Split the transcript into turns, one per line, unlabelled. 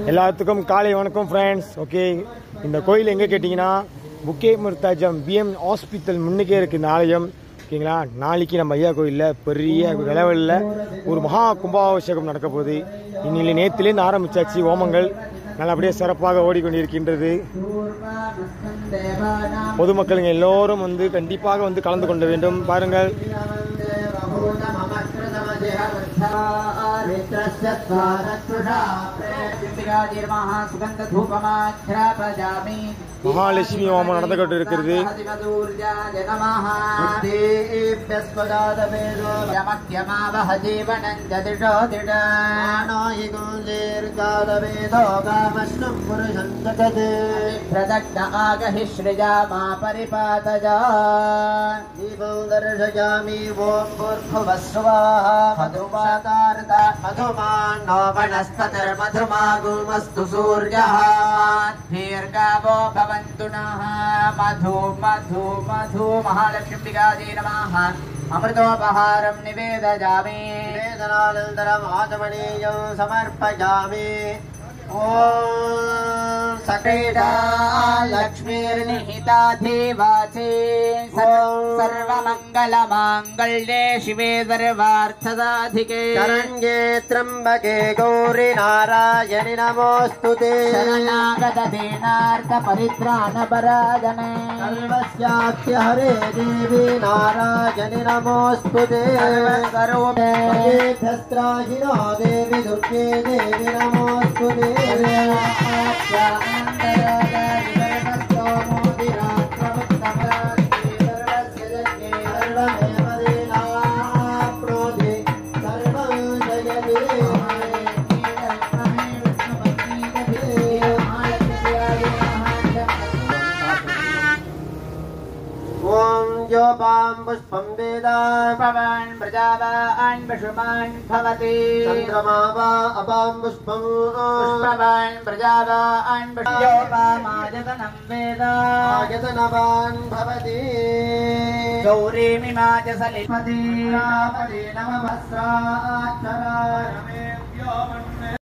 எல்லாத்துக்கும் காலை வணக்கம் ஃப்ரெண்ட்ஸ். ஓகே, இந்த கோயில் எங்கே கேட்டிங்கன்னா புக்கே முர்தாஜம் பிஎம் ஹாஸ்பிட்டல் முன்னுக்கே இருக்குது இந்த ஆலயம். ஓகேங்களா, நாளைக்கு நம்ம ஐயா கோயிலில் பெரிய விளைவலில் ஒரு மகா கும்பாபிஷேகம் நடக்க போகுது. இன்னில நேற்றுலேருந்து ஆரம்பித்தாச்சு ஹோமங்கள் நல்லபடியாக சிறப்பாக ஓடிக்கொண்டிருக்கின்றது. பொதுமக்களுங்க எல்லோரும் கண்டிப்பாக கலந்து கொள்ள வேண்டும். பாருங்கள், மகாலட்சுமி ஹோமம் நடந்துகிட்டு இருக்கிறது.
मधु मधु मधु महालक्ष्मीकायै नमः। अमृतोपहारं निवेदयामि, निवेदनानन्तरम् आचमनीयं समर्पयामि। ओम सकेता लक्ष्मीर्निहिता देवाचे सर्वमङ्गलमाङ्गल्ये शिवे सर्वार्थसाधिके शरण्ये त्र्यम्बके गौरी नारायणि नमोऽस्तुते। शरणागत दीनार्थ परित्राणपरायणे सर्वस्यास्य हरे देवी नारायणि नमोऽस्तुते। सर्वस्वरूपे शस्त्राहिनो देवी दुर्गे देवी नमोऽस्तुते। पुष्पं वेदान् पवन् प्रजावान् पशुमान् भवति। चन्द्रमा वा अपां पुष्पं पुष्पवान् प्रजावान् पशुमायतनं वेद आयतनवान् भवति। गौरीमिमाच सलिपति नमः।